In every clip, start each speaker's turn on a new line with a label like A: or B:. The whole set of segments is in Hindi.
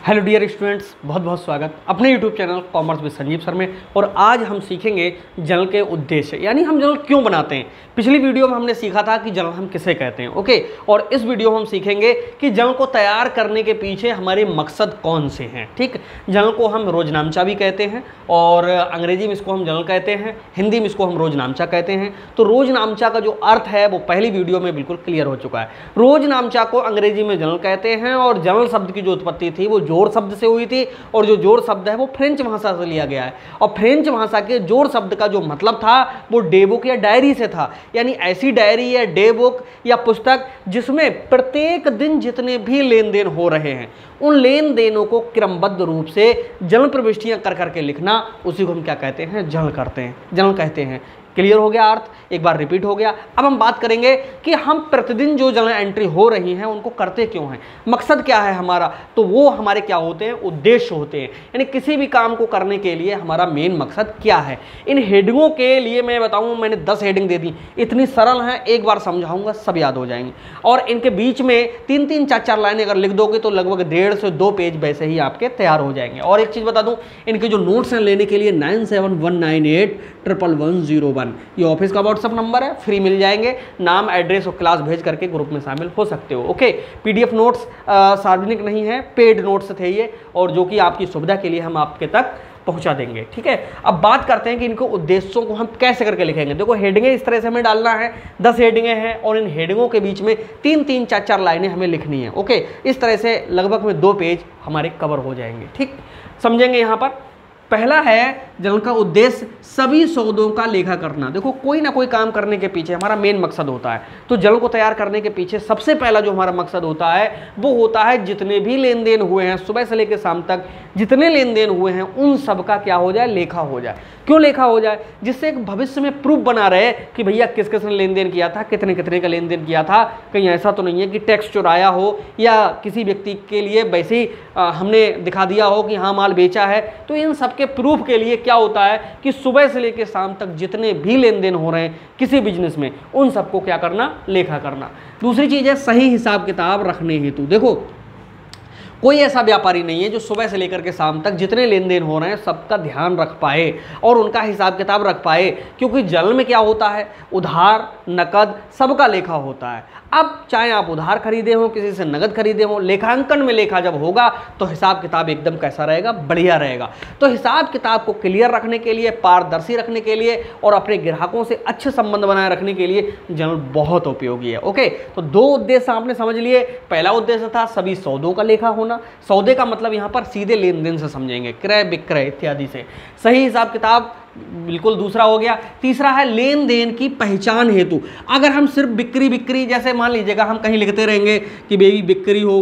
A: हेलो डियर स्टूडेंट्स, बहुत बहुत स्वागत अपने YouTube channel commerce with Sanjeev sir में। और आज हम सीखेंगे जर्नल के उद्देश्य, यानी हम जर्नल क्यों बनाते हैं। पिछली वीडियो में हमने सीखा था कि जर्नल हम किसे कहते हैं, ओके। और इस वीडियो में हम सीखेंगे कि जर्नल को तैयार करने के पीछे हमारे मकसद कौन से हैं। ठीक, जर्नल को हम रोजनामचा भी कहते हैं और अंग्रेजी में इसको हम जर्नल कहते हैं, हिंदी में इसको हम रोजनामचा कहते हैं। तो रोजनामचा का जो अर्थ है वो पहली वीडियो में बिल्कुल क्लियर हो चुका है। रोजनामचा को अंग्रेजी में जर्नल कहते हैं और जर्नल शब्द की जो उत्पत्ति थी वो जोड़ शब्द से हुई थी, और जो जोड़ शब्द है वो फ्रेंच भाषा से लिया गया है। और फ्रेंच भाषा के जोड़ शब्द का जो मतलब था वो डे बुक या डायरी से था, यानी ऐसी डायरी या डे बुक या पुस्तक जिसमें प्रत्येक दिन जितने भी लेन देन हो रहे हैं उन लेन देनों को क्रमबद्ध रूप से जर्नल प्रविष्टियां कर करके लिखना, उसी को हम क्या कहते हैं, जर्नल करते हैं, जर्नल कहते हैं। क्लियर हो गया अर्थ, एक बार रिपीट हो गया। अब हम बात करेंगे कि हम प्रतिदिन जो जर्नल एंट्री हो रही हैं उनको करते क्यों हैं, मकसद क्या है हमारा। तो वो हमारे क्या होते हैं, उद्देश्य होते हैं, यानी किसी भी काम को करने के लिए हमारा मेन मकसद क्या है। इन हेडिंगों के लिए मैं बताऊं, मैंने 10 हेडिंग दे दी, इतनी सरल है, एक बार समझाऊंगा सब याद हो जाएंगे। और इनके बीच में 3-3, 4-4 लाइनें अगर लिख दोगे तो लगभग 1.5 से 2 पेज वैसे ही आपके तैयार हो जाएंगे। और एक चीज़ बता दूं, इनके जो नोट्स हैं लेने के लिए 9719811101 ये ऑफिस का व्हाट्सअप नंबर है, फ्री मिल जाएंगे। नाम, एड्रेस और क्लास भेज करके ग्रुप में शामिल हो सकते हो, ओके। पीडीएफ नोट्स सार्वजनिक नहीं है, पेड नोट्स थे ये, और जो कि आपकी सुविधा के लिए हम आपके तक पहुंचा देंगे, ठीक है। अब बात करते हैं कि इनको उद्देश्यों को हम कैसे करके लिखेंगे। देखो, हेडिंगें इस तरह से हमें डालना है, 10 हेडिंगें हैं और इन हेडिंगों के बीच में 3-3, 4-4 लाइनें हमें लिखनी है, ओके। इस तरह से लगभग में 2 पेज हमारे कवर हो जाएंगे, ठीक। समझेंगे यहाँ पर पहला है जर्नल का उद्देश्य सभी सौदों का लेखा करना। देखो, कोई ना कोई काम करने के पीछे हमारा मेन मकसद होता है। तो जर्नल को तैयार करने के पीछे सबसे पहला जो हमारा मकसद होता है वो होता है जितने भी लेन देन हुए हैं सुबह से लेकर शाम तक, जितने लेन देन हुए हैं उन सब का क्या हो जाए, लेखा हो जाए। क्यों लेखा हो जाए? जिससे एक भविष्य में प्रूफ बना रहे कि भैया किस किस ने लेन देन किया था, कितने कितने का लेन देन किया था। कहीं ऐसा तो नहीं है कि टैक्स चुराया हो या किसी व्यक्ति के लिए वैसे ही हमने दिखा दिया हो कि हाँ माल बेचा है। तो इन सब के प्रूफ के लिए क्या होता है कि सुबह से लेकर शाम तक जितने भी लेन देन हो रहे हैं किसी बिजनेस में उन सबको क्या करना, लेखा करना। दूसरी चीज़ है सही हिसाब किताब रखने हेतु। देखो, कोई ऐसा व्यापारी नहीं है जो सुबह से लेकर के शाम तक जितने लेन देन हो रहे हैं सबका ध्यान रख पाए और उनका हिसाब किताब रख पाए, क्योंकि जर्नल में क्या होता है, उधार, नकद सबका लेखा होता है। अब चाहे आप उधार खरीदे हो, किसी से नगद खरीदे हो, लेखांकन में लेखा जब होगा तो हिसाब किताब एकदम कैसा रहेगा, बढ़िया रहेगा। तो हिसाब किताब को क्लियर रखने के लिए, पारदर्शी रखने के लिए और अपने ग्राहकों से अच्छे संबंध बनाए रखने के लिए जर्नल बहुत उपयोगी है, ओके। तो 2 उद्देश्य आपने समझ लिए। पहला उद्देश्य था सभी सौदों का लेखा होना। सौदे का मतलब यहाँ पर सीधे लेन देन से समझेंगे, क्रय विक्रय इत्यादि से। सही हिसाब किताब बिल्कुल दूसरा हो गया। तीसरा है लेन देन की पहचान हेतु। अगर हम सिर्फ बिक्री बिक्री, जैसे मान लीजिएगा हम कहीं लिखते रहेंगे कि बेबी बिक्री हो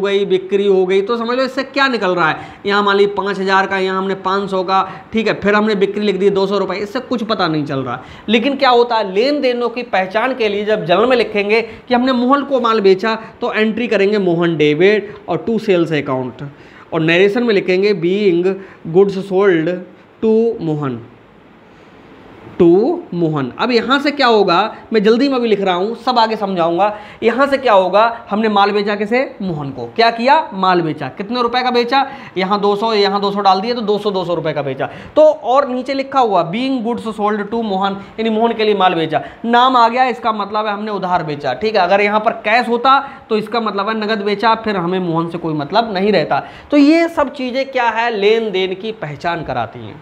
A: गई, तो समझ लो इससे क्या निकल रहा है। यहाँ मान लीजिए 5000 का, यहाँ हमने 500 का, ठीक है, फिर हमने बिक्री लिख दी 200 रुपये, इससे कुछ पता नहीं चल रहा। लेकिन क्या होता है, लेन देनों की पहचान के लिए जब जर्नल में लिखेंगे कि हमने मोहन को माल बेचा तो एंट्री करेंगे मोहन डेबिट और टू सेल्स अकाउंट, और नरेशन में लिखेंगे being goods sold to Mohan, Mohan. अब यहाँ से क्या होगा, मैं जल्दी में भी लिख रहा हूँ, सब आगे समझाऊंगा। यहाँ से क्या होगा, हमने माल बेचा किसे, मोहन को। क्या किया, माल बेचा। कितने रुपए का बेचा, यहाँ 200, यहाँ 200 डाल दिए तो 200 रुपए का बेचा। तो और नीचे लिखा हुआ being goods sold to Mohan, यानी मोहन के लिए माल बेचा। नाम आ गया, इसका मतलब है हमने उधार बेचा, ठीक है। अगर यहाँ पर कैश होता तो इसका मतलब है नगद बेचा, फिर हमें मोहन से कोई मतलब नहीं रहता। तो ये सब चीज़ें क्या है, लेन देन की पहचान कराती हैं,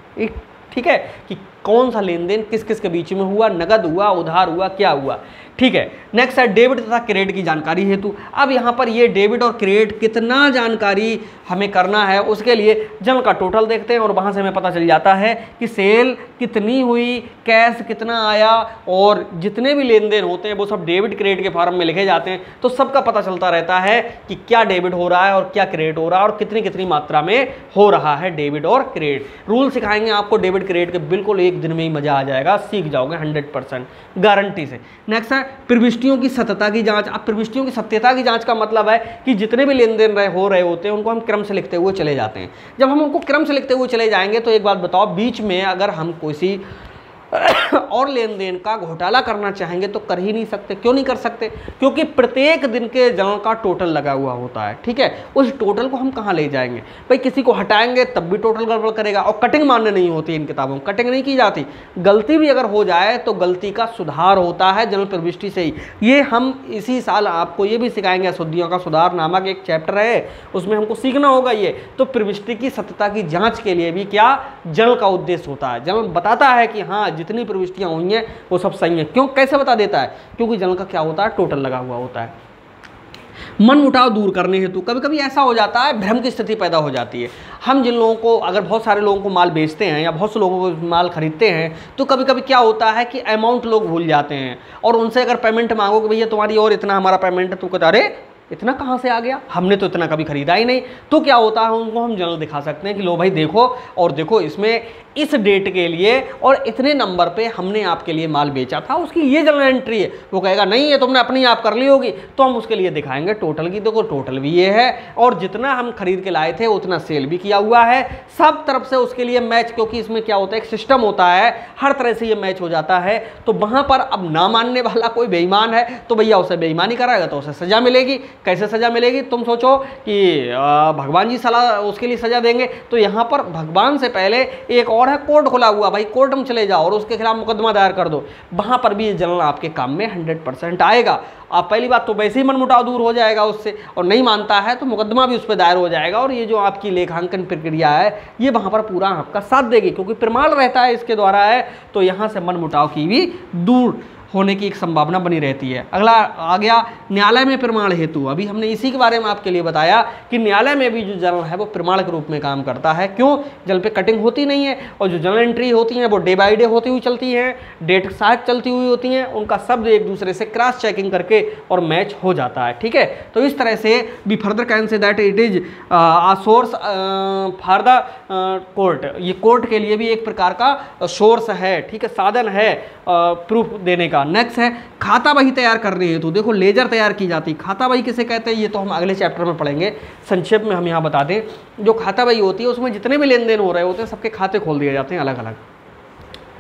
A: ठीक है, कि कौन सा लेन देन किस किस के बीच में हुआ, नगद हुआ, उधार हुआ, क्या हुआ, ठीक है। नेक्स्ट है डेबिट तथा क्रेडिट की जानकारी हेतु। अब यहाँ पर ये डेबिट और क्रेडिट कितना जानकारी हमें करना है, उसके लिए जर्नल का टोटल देखते हैं और वहाँ से हमें पता चल जाता है कि सेल कितनी हुई, कैश कितना आया, और जितने भी लेन देन होते हैं वो सब डेबिट क्रेडिट के फॉर्म में लिखे जाते हैं। तो सबका पता चलता रहता है कि क्या डेबिट हो रहा है और क्या क्रेडिट हो रहा है और कितनी कितनी मात्रा में हो रहा है डेबिट और क्रेडिट। रूल सिखाएंगे आपको डेबिट क्रेडिट के, बिल्कुल एक दिन में ही मजा आ जाएगा, सीख जाओगे 100% गारंटी से। नेक्स्ट है प्रविष्टियों की सत्यता की जांच। अब प्रविष्टियों की सत्यता की जांच का मतलब है कि जितने भी लेन देन हो रहे होते हैं उनको हम क्रम से लिखते हुए चले जाते हैं। जब हम उनको क्रम से लिखते हुए चले जाएंगे तो एक बात बताओ, बीच में अगर हम कोई और लेन देन का घोटाला करना चाहेंगे तो कर ही नहीं सकते। क्यों नहीं कर सकते? क्योंकि प्रत्येक दिन के जर्नल का टोटल लगा हुआ होता है, ठीक है। उस टोटल को हम कहाँ ले जाएंगे भाई? किसी को हटाएंगे तब भी टोटल गड़बड़ करेगा, और कटिंग मान्य नहीं होती इन किताबों में, कटिंग नहीं की जाती। गलती भी अगर हो जाए तो गलती का सुधार होता है जर्नल प्रविष्टि से ही। ये हम इसी साल आपको ये भी सिखाएंगे, अशुद्धियों का सुधार नामक एक चैप्टर है, उसमें हमको सीखना होगा ये। तो प्रविष्टि की सत्यता की जांच के लिए भी क्या जर्नल का उद्देश्य होता है। जर्नल बताता है कि हाँ जितनी प्रविष्टियां हुई हैं वो सब सही है। क्यों, कैसे बता देता है? क्योंकि जर्नल का क्या होता है, टोटल लगा हुआ होता है। मन मुटाव दूर करने हेतु कभी कभी ऐसा हो जाता है, भ्रम की स्थिति पैदा हो जाती है। हम जिन लोगों को, अगर बहुत सारे लोगों को माल बेचते हैं या बहुत से लोगों को माल खरीदते हैं, तो कभी कभी क्या होता है कि अमाउंट लोग भूल जाते हैं, और उनसे अगर पेमेंट मांगो कि भैया तुम्हारी और इतना हमारा पेमेंट है, तो कहते अरे इतना कहाँ से आ गया, हमने तो इतना कभी खरीदा ही नहीं। तो क्या होता है, उनको हम जर्नल दिखा सकते हैं कि लो भाई देखो, और देखो इसमें इस डेट के लिए और इतने नंबर पे हमने आपके लिए माल बेचा था, उसकी ये जर्नल एंट्री है। वो कहेगा नहीं ये तुमने अपनी आप कर ली होगी, तो हम उसके लिए दिखाएंगे टोटल की, देखो टोटल भी ये है, और जितना हम खरीद के लाए थे उतना सेल भी किया हुआ है, सब तरफ से उसके लिए मैच। क्योंकि इसमें क्या होता है, एक सिस्टम होता है, हर तरह से ये मैच हो जाता है। तो वहां पर अब ना मानने वाला कोई बेईमान है तो भैया उसे बेईमानी कराएगा तो उसे सजा मिलेगी। कैसे सजा मिलेगी? तुम सोचो कि भगवान जी सलाह उसके लिए सजा देंगे, तो यहाँ पर भगवान से पहले एक और है, कोर्ट खुला हुआ, भाई कोर्ट में चले जाओ और उसके खिलाफ मुकदमा दायर कर दो। वहां पर भी ये जर्नल आपके काम में 100% आएगा। आप पहली बात तो वैसे ही मनमुटाव दूर हो जाएगा उससे, और नहीं मानता है तो मुकदमा भी उस पर दायर हो जाएगा, और ये जो आपकी लेखांकन प्रक्रिया है ये वहां पर पूरा आपका साथ देगी, क्योंकि प्रमाण रहता है इसके द्वारा है। तो यहाँ से मनमुटाव की भी दूर होने की एक संभावना बनी रहती है। अगला आ गया न्यायालय में प्रमाण हेतु। अभी हमने इसी के बारे में आपके लिए बताया कि न्यायालय में भी जो जर्नल है वो प्रमाण के रूप में काम करता है। क्यों? जर्नल पे कटिंग होती नहीं है, और जो जर्नल एंट्री होती हैं वो डे बाई डे होती हुई चलती हैं, डेट के साथ चलती हुई होती हैं, उनका शब्द एक दूसरे से क्रॉस चेकिंग करके और मैच हो जाता है, ठीक है। तो इस तरह से be further can say that it is a source for the court. ये कोर्ट के लिए भी एक प्रकार का सोर्स है, ठीक है, साधन है प्रूफ देने का। नेक्स्ट है खाता बही तैयार करनी है। तो देखो लेजर तैयार की जाती है। खाता बही किसे कहते हैं ये तो हम अगले चैप्टर में पढ़ेंगे, संक्षेप में हम यहाँ बता दें। जो खाता बही होती है उसमें जितने भी लेन देन हो रहे होते हैं सबके खाते खोल दिए जाते हैं अलग अलग,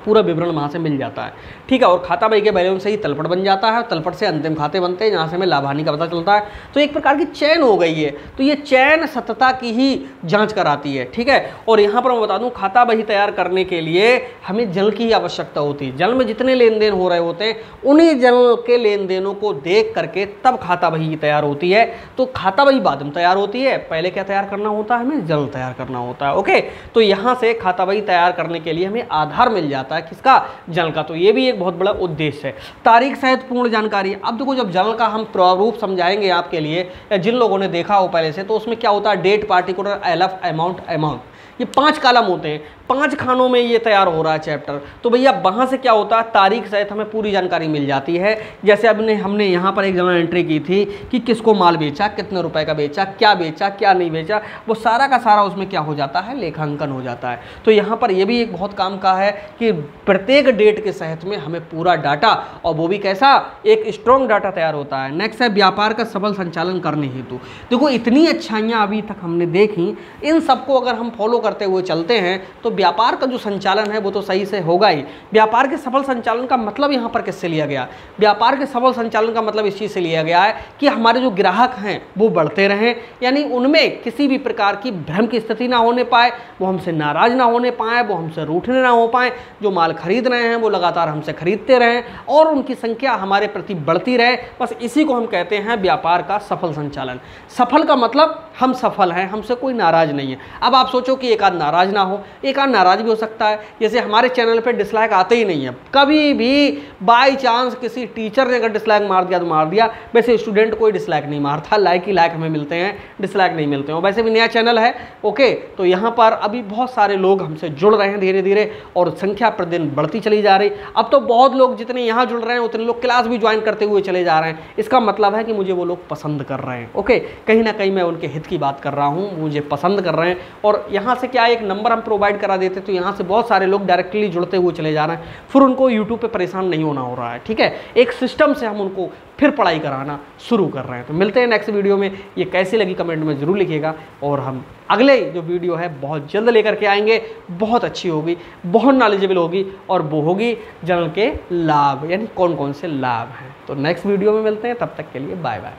A: पूरा विवरण वहाँ से मिल जाता है, ठीक है। और खाता बही के बैलेंस से ही तलपट बन जाता है, तलपट से अंतिम खाते बनते हैं जहाँ से हमें लाभ हानि का पता चलता है। तो एक प्रकार की चैन हो गई है। तो ये चैन सत्यता की ही जांच कराती है, ठीक है। और यहाँ पर मैं बता दूँ खाता बही तैयार करने के लिए हमें जल की ही आवश्यकता होती है। जल में जितने लेन देन हो रहे होते हैं उन्हीं जल के लेन देनों को देख करके तब खाता बही तैयार होती है। तो खाता बही बाद में तैयार होती है, पहले क्या तैयार करना होता है, हमें जल तैयार करना होता है, ओके। तो यहाँ से खाता बही तैयार करने के लिए हमें आधार मिल जाता है, किसका? जर्नल का। तो ये भी एक बहुत बड़ा उद्देश्य है। तारीख सहित पूर्ण जानकारी। अब देखो जब जर्नल का हम प्रारूप समझाएंगे आपके लिए, या जिन लोगों ने देखा हो पहले से, तो उसमें क्या होता है, डेट, पार्टिकुलर, एलएफ, अमाउंट, ये 5 कॉलम होते हैं। 5 खानों में ये तैयार हो रहा है चैप्टर। तो भैया वहाँ से क्या होता है, तारीख सहित हमें पूरी जानकारी मिल जाती है। जैसे हमने यहाँ पर एक जर्नल एंट्री की थी कि किसको माल बेचा, कितने रुपए का बेचा, क्या नहीं बेचा, वो सारा का सारा उसमें क्या हो जाता है, लेखांकन हो जाता है। तो यहाँ पर ये भी एक बहुत काम का है कि प्रत्येक डेट के सहित में हमें पूरा डाटा, और वो भी कैसा, एक स्ट्रॉन्ग डाटा तैयार होता है। नेक्स्ट है व्यापार का सफल संचालन करने हेतु। देखो इतनी अच्छाइयाँ अभी तक हमने देखी, इन सबको अगर हम फॉलो करते हुए चलते हैं तो व्यापार का जो संचालन है वो तो सही से होगा ही। व्यापार के सफल संचालन का मतलब यहाँ पर किससे लिया गया? व्यापार के सफल संचालन का मतलब इस चीज़ से लिया गया है कि हमारे जो ग्राहक हैं वो बढ़ते रहें, यानी उनमें किसी भी प्रकार की भ्रम की स्थिति ना होने पाए, वो हमसे नाराज ना होने पाए, वो हमसे रूठने ना हो पाए, जो माल खरीद रहे हैं वो लगातार हमसे खरीदते रहें और उनकी संख्या हमारे प्रति बढ़ती रहे। बस इसी को हम कहते हैं व्यापार का सफल संचालन। सफल का मतलब हम सफल हैं, हमसे कोई नाराज नहीं है। अब आप सोचो कि एक आध नाराज ना हो, एक आध नाराज भी हो सकता है। जैसे हमारे चैनल पे डिसलाइक आते ही नहीं है, कभी भी बाई चांस किसी टीचर ने अगर डिसलाइक मार दिया तो मार दिया, वैसे स्टूडेंट कोई डिसलाइक नहीं मारता, लाइक ही लाइक हमें मिलते हैं, डिसलाइक नहीं मिलते हैं। वैसे भी नया चैनल है, ओके। तो यहाँ पर अभी बहुत सारे लोग हमसे जुड़ रहे हैं धीरे धीरे, और संख्या प्रतिदिन बढ़ती चली जा रही। अब तो बहुत लोग जितने यहाँ जुड़ रहे हैं उतने लोग क्लास भी ज्वाइन करते हुए चले जा रहे हैं। इसका मतलब है कि मुझे वो लोग पसंद कर रहे हैं, ओके। कहीं ना कहीं मैं उनके हित हित की बात कर रहा हूँ, मुझे पसंद कर रहे हैं। और यहाँ से क्या एक नंबर हम प्रोवाइड करा देते तो यहाँ से बहुत सारे लोग डायरेक्टली जुड़ते हुए चले जा रहे हैं, फिर उनको यूट्यूब पे परेशान नहीं होना हो रहा है। ठीक है, एक सिस्टम से हम उनको फिर पढ़ाई कराना शुरू कर रहे हैं। तो मिलते हैं नेक्स्ट वीडियो में। ये कैसी लगी कमेंट में ज़रूर लिखिएगा, और हम अगले जो वीडियो है बहुत जल्द लेकर के आएंगे। बहुत अच्छी होगी, बहुत नॉलेजेबल होगी, और वो होगी जनरल के लाभ, यानी कौन कौन से लाभ हैं। तो नेक्स्ट वीडियो में मिलते हैं, तब तक के लिए बाय बाय।